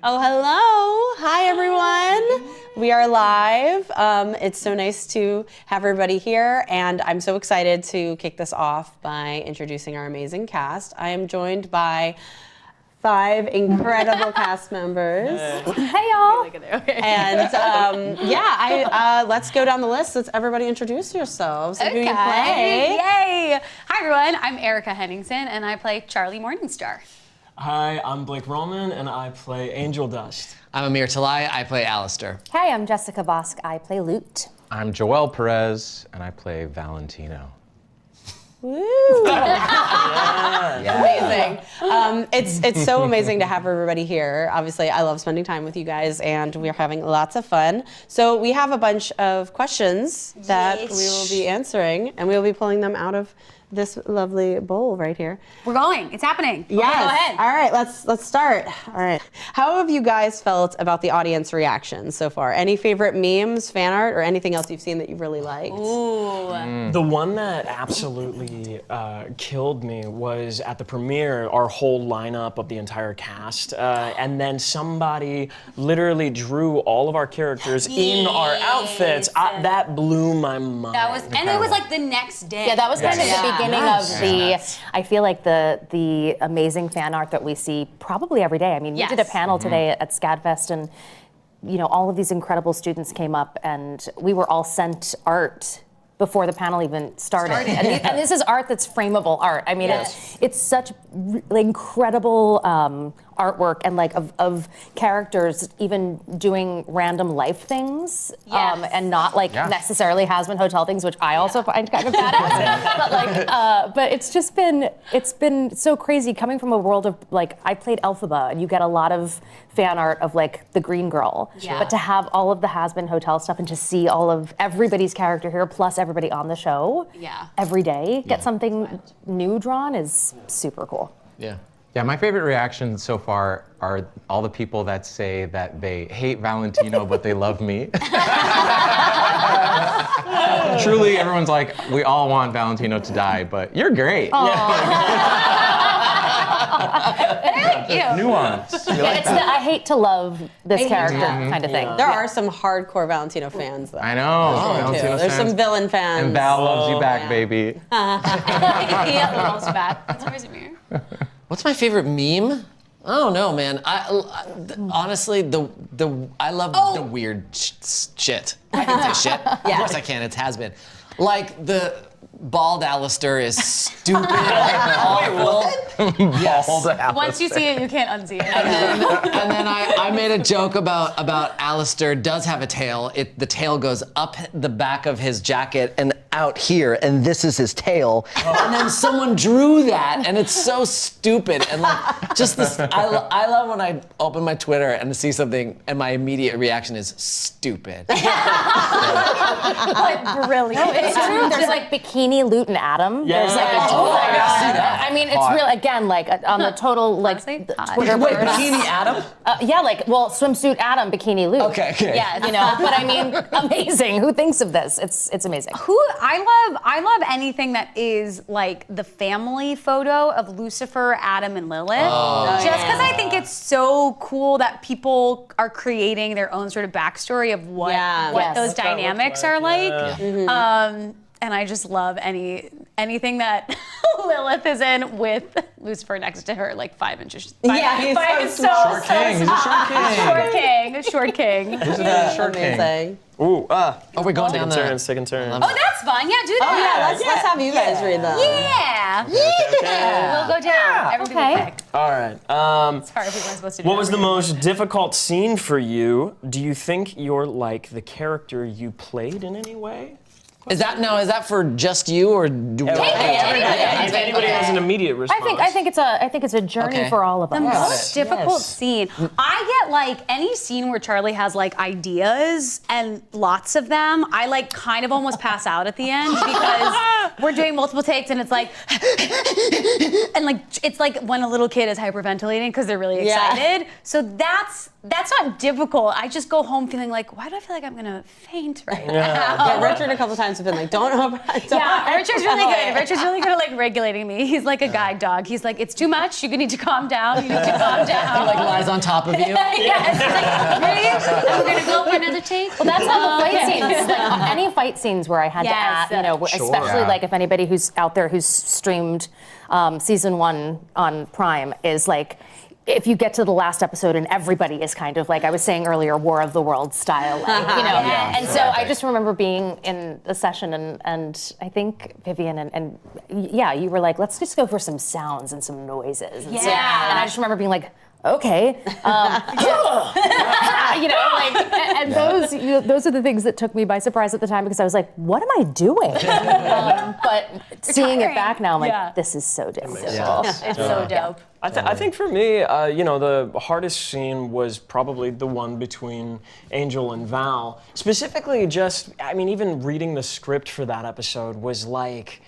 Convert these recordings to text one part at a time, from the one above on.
Oh, hello. Hi, everyone. We are live. It's so nice to have everybody here, and I'm so excited to kick this off by introducing our amazing cast. I am joined by 5 incredible cast members. Hey, y'all. And let's go down the list. Let's everybody introduce yourselves and who you play. Yay. Hi, everyone. I'm Erica Henningsen, and I play Charlie Morningstar. Hi, I'm Blake Roman, and I play Angel Dust. I'm Amir Talai, I play Alistair. Hi, I'm Jessica Bosk, I play Lute. I'm Joel Perez, and I play Valentino. Woo! Amazing. It's so amazing to have everybody here. Obviously, I love spending time with you guys, and we're having lots of fun. So we have a bunch of questions that we will be answering, and we will be pulling them out of this lovely bowl right here. We're going. It's happening. Yes. Okay, go ahead. All right, let's start. All right. How have you guys felt about the audience reactions so far? Any favorite memes, fan art, or anything else you've seen that you've really liked? Ooh. The one that absolutely killed me was at the premiere, our whole lineup of the entire cast, and then somebody literally drew all of our characters in our outfits. That blew my mind. That was, and it was like the next day. Yeah, that was kind of the beginning of the, Yes. I feel like the amazing fan art that we see probably every day. I mean, we did a panel today at SCADFest, and you know, all of these incredible students came up, and we were all sent art before the panel even started. And this is art that's frameable art. I mean, it's such incredible artwork, and like of characters even doing random life things, and not like necessarily has-been hotel things, which I also find kind of badass. But like, but it's been so crazy coming from a world of like, I played Elphaba, and you get a lot of fan art of like the green girl, but to have all of the has-been hotel stuff and to see all of everybody's character here plus everybody on the show every day get something new drawn is super cool. Yeah, my favorite reactions so far are all the people that say that they hate Valentino, but they love me. Truly, everyone's like, we all want Valentino to die, but you're great. Nuance. You like It's the I hate to love this character kind of thing. There are some hardcore Valentino fans, though. I know. Valentino There's fans. some villain fans. And Val loves you back, baby. Yeah, loves back. That's always Amir. What's my favorite meme? I don't know, man. Honestly, I love the weird shit. I can say shit. Of course I can. It has been. Like the bald Alistair is stupid and awful. Yes. Once you see it, you can't unsee it. And then I made a joke about Alistair does have a tail. The tail goes up the back of his jacket and out here, and this is his tail. And then someone drew that, and it's so stupid. And like, just this, I love when I open my Twitter and see something, and my immediate reaction is stupid. Like, brilliant. No, it's true. There's like Bikini Lute and Adam. Yeah. There's like I mean, it's real again, like on the total like Twitter. Wait, Bikini Adam? Yeah, like swimsuit Adam, Bikini Lute. Okay. Yeah, you know, but I mean, amazing. Who thinks of this? It's amazing. I love anything that is like the family photo of Lucifer, Adam, and Lilith. Just because I think it's so cool that people are creating their own sort of backstory of what those dynamics are like. And I just love anything that Lilith is in with Lucifer next to her, like 5 inches. He's so Short king. He's a short king. Short king. He's a short king. Amazing. Ooh, We're going down the... second turn. Oh, that's fun. Yeah, do that. Let's have you guys read them. We'll go down. Everybody pick. All right. Sorry, people aren't supposed to do What was the most difficult scene for you? Do you think you're like the character you played in any way? Is that for just you, or do If anybody has an immediate response. I think it's a journey for all of us. The most difficult scene. I get like any scene where Charlie has like ideas and lots of them. I like kind of almost pass out at the end because we're doing multiple takes and it's like, and like it's like when a little kid is hyperventilating because they're really excited. So that's not difficult. I just go home feeling like, why do I feel like I'm gonna faint right now? Yeah, Richard a couple times have been like, don't. Yeah, Richard's really good. Richard's really good at like regulating me. He's like a guide dog. He's like, it's too much. You need to calm down. You need to calm down. He like lies on top of you. Yes. He's like, breathe. And we're gonna go for another take. Well, that's how the fight scenes, like any fight scenes where I had to add, you know, especially like if anybody who's out there who's streamed season 1 on Prime is like, if you get to the last episode and everybody is kind of like I was saying earlier, War of the Worlds style, like, you know. And so I just remember being in the session and I think Vivian and yeah, you were like, let's just go for some sounds and some noises. And so, and I just remember being like, okay, you know, like, and those are the things that took me by surprise at the time because I was like, what am I doing? But seeing it back now, I'm like, this is so dope. It's so dope. I think for me, you know, the hardest scene was probably the one between Angel and Val. Specifically, just, I mean, even reading the script for that episode was like,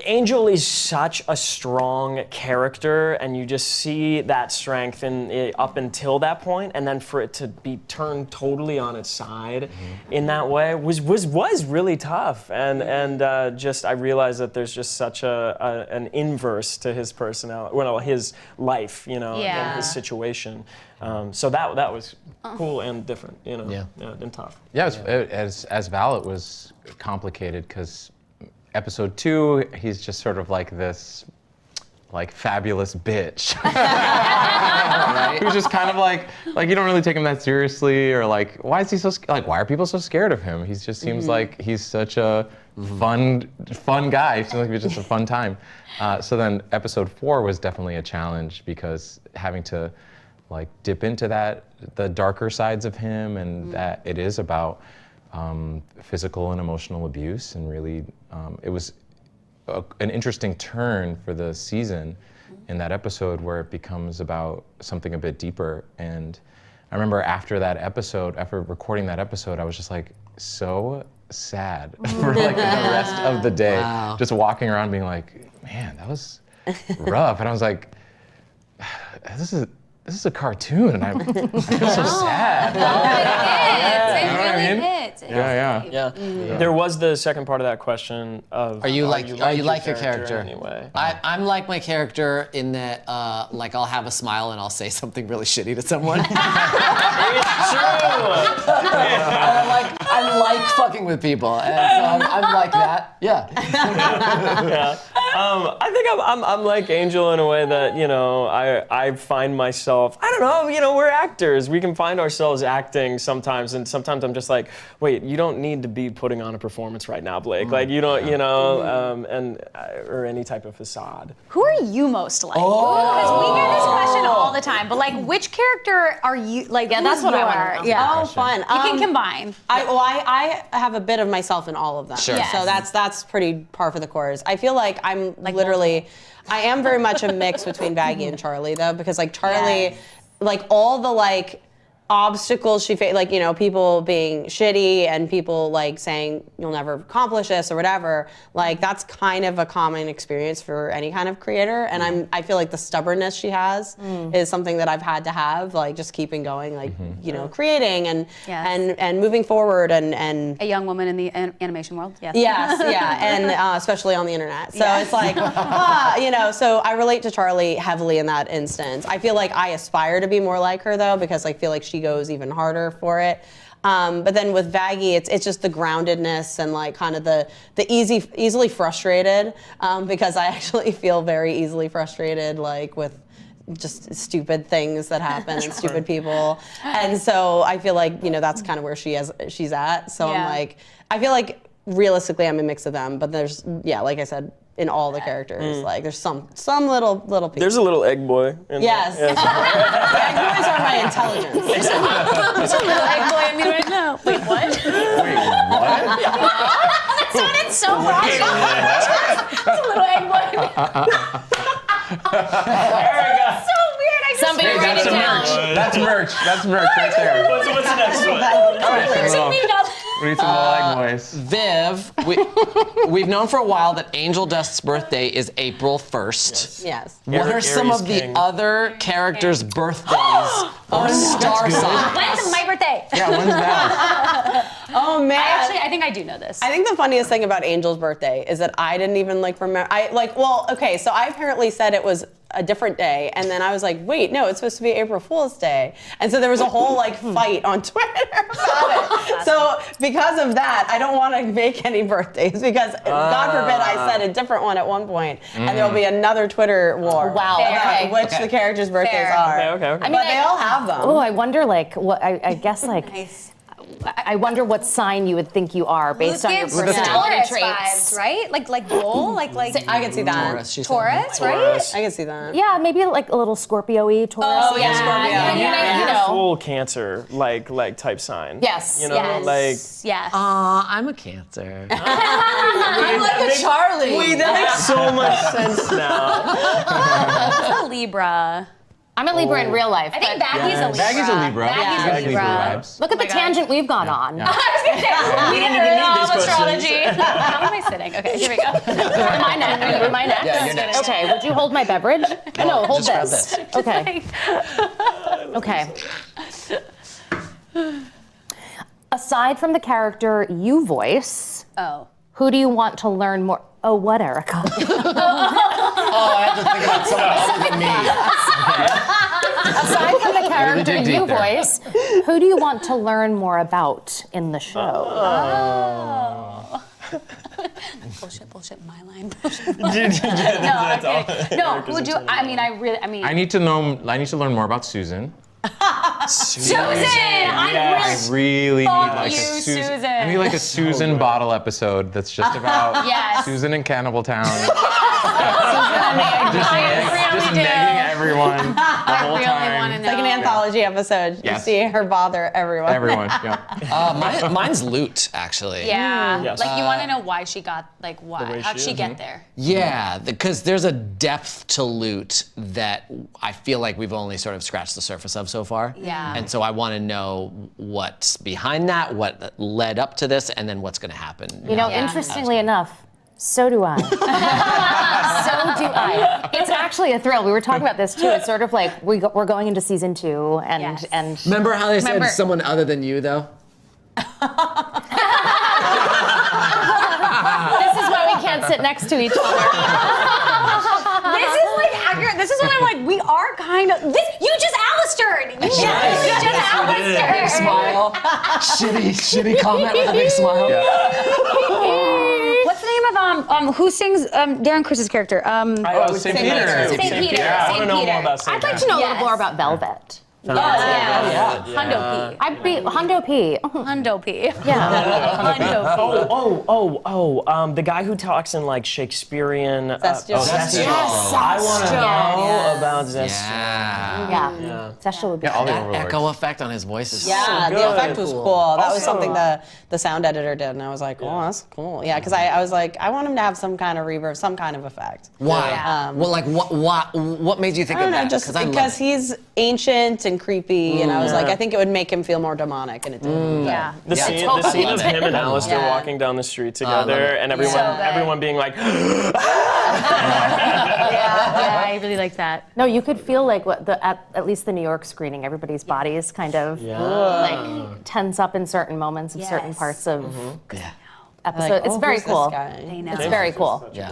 Angel is such a strong character, and you just see that strength up until that point, and then for it to be turned totally on its side in that way was really tough. And just I realized that there's just such an inverse to his personality, well, his life, you know, and his situation. So that was cool and different, you know, and tough. Yeah, as Val, it was complicated because. Episode 2, he's just sort of like this, like fabulous bitch, right? Who's just kind of like you don't really take him that seriously, or like why is he so like why are people so scared of him? He just seems like he's such a fun guy. He seems like it was just a fun time. So then episode 4 was definitely a challenge because having to like dip into the darker sides of him, and that it is about. Physical and emotional abuse, and really it was an interesting turn for the season in that episode where it becomes about something a bit deeper. And I remember after recording that episode, I was just like so sad for like the rest of the day, just walking around being like, man, that was rough. And I was like, this is a cartoon, and I feel so sad. It really hits. Yeah. There was the second part of that question of Are you like your character? Anyway? I'm like my character in that like I'll have a smile and I'll say something really shitty to someone. It's true. I'm like fucking with people, and so I'm like that. Yeah. I think I'm like Angel in a way that, you know, I find myself, I don't know, you know, we're actors. We can find ourselves acting sometimes, and sometimes I'm just like, wait, you don't need to be putting on a performance right now, Blake. Like, you don't, you know, or any type of facade. Who are you most like? Because we get this question all the time, but like, which character are you, like, that's what I want to know. Yeah. Oh, fun. You can combine. I have a bit of myself in all of them. Sure. Yes. So that's pretty par for the course. I feel like I'm like literally, I am very much a mix between Baggy and Charlie though, because like Charlie, like all the like obstacles she faced, like, you know, people being shitty and people like saying you'll never accomplish this or whatever, like that's kind of a common experience for any kind of creator. And I feel like the stubbornness she has is something that I've had to have, like just keeping going, like, you know, creating and moving forward and A young woman in the animation world, yes. Yes, yeah, and especially on the internet. So it's like, you know, so I relate to Charlie heavily in that instance. I feel like I aspire to be more like her though, because I feel like she goes even harder for it. But then with Vaggie, it's just the groundedness and like kind of the easily frustrated, because I actually feel very easily frustrated, like with just stupid things that happen and stupid people. And so I feel like, you know, that's kind of where she's at. So I'm like, I feel like realistically I'm a mix of them, but there's, like I said, in all the characters, like there's some little piece. There's a little egg boy. In yes. There. The egg boys are my intelligence. There's a little egg boy in me right now. Wait, what? That sounded so wrong. There's a little egg boy in me. So weird. Somebody write it down. That's merch. That's merch right there. What's the next one? We need some lag voice. Viv, we've known for a while that Angel Dust's birthday is April 1st. Yes. What are some Aries of the King. other characters' birthdays or star signs? When's my birthday? Yeah, when's that? Oh man. I think I do know this. I think the funniest thing about Angel's birthday is that I didn't even remember. So I apparently said it was a different day, and then I was like, wait, no, it's supposed to be April Fool's Day. And so there was a whole fight on Twitter about it. So because of that, I don't want to make any birthdays because God forbid I said a different one at one point, and there'll be another Twitter war. Wow, about okay. which the characters' birthdays Fair. are. Okay. I mean, But they all have them. Oh, I wonder what I guess Nice. I wonder what sign you would think you are based on your Gives personality Taurus traits. vibes, right? Like bull, like I can see that. Taurus, she said. Taurus, right? Taurus. I can see that. Yeah, maybe like a little Scorpio-y, Taurus. Oh, yeah, Scorpio. You know. Full Cancer, like type sign. Yes. You know, Yes. Yes. I'm a Cancer. I'm like a Charlie. That makes so much sense now. What's a Libra? I'm a Libra in real life. I think but Baggy's a Libra. Baggy's a Libra. Baggy's Yeah. a Libra. vibes. look at the tangent we've gone on. We didn't even need know these questions. astrology. How am I sitting? Okay, here we go. Am I next? Am I next? Yeah, you're next. Okay, would you hold my beverage? No, hold just grab this. this. Okay. Okay. Aside from the character you voice, Oh. who do you want to learn more? Oh, what, Erica? Oh, I have to think about someone other than me. Aside from the character dig deep you there. voice, who do you want to learn more about in the show? Bullshit, my line. No, I'm kidding. No, who do I need to learn more about Susan. Susan! I really need Fuck like you, a Susan. Susan. I need like a Susan bottle episode that's just about Yes. Susan in Cannibal Town. I just really do. negging everyone the whole really time. wanna know. Like an anthology episode. Yes. You see her bother everyone. Everyone, yeah. Mine's loot, actually. Yeah. Yes. Like you want to know why she got why? How'd she get there? Yeah, because there's a depth to loot that I feel like we've only sort of scratched the surface of so far. Yeah. And so I want to know what's behind that, what led up to this, and then what's going to happen. You know, Yeah. interestingly enough, so do I. So do I. It's actually a thrill. We were talking about this too. It's sort of like we're going into season 2, and Yes. and Remember how they said Remember- someone other than you, though? this is why we can't sit next to each other. This is accurate. This is when I'm like, we are kind of. You just Alistair. You just Alistair. Big smile. shitty comment with a big smile. What's the name of who sings Darren Chris's character? St. Peter. St. Peter. Yeah, I want to St. know Peter. more about St. I'd like to know a little Yes. more about Velvet. Yeah. Hundo P. I'd be Hundo P. Hundo P. Yeah. Hundo P. The guy who talks in like Shakespearean. Zestial. Zestial. Yes, I want to know about Zestial. Yeah. Yeah. Zestial would be All the great. overlords. Echo effect on his voice is Yeah, So the effect good. was cool. That was Also- something the sound editor did, and I was like, oh, that's cool. Yeah, because I was like, I want him to have some kind of reverb, some kind of effect. Why? Well, like what made you think I don't of know, that? just I love because it. he's ancient and creepy, and I was like, I think it would make him feel more demonic, and it did. Yeah. The Yeah, scene, totally. the scene of Love it. him and Alistair Yeah. walking down the street love together, it. and everyone, So good. everyone being like, Yeah, I really like that. No, you could feel like at least the New York screening, everybody's bodies kind of like tense up in certain moments of certain Yes. parts of Yeah. episode. Like, It's oh, very who's this cool. guy? They know. It's very cool. Yeah.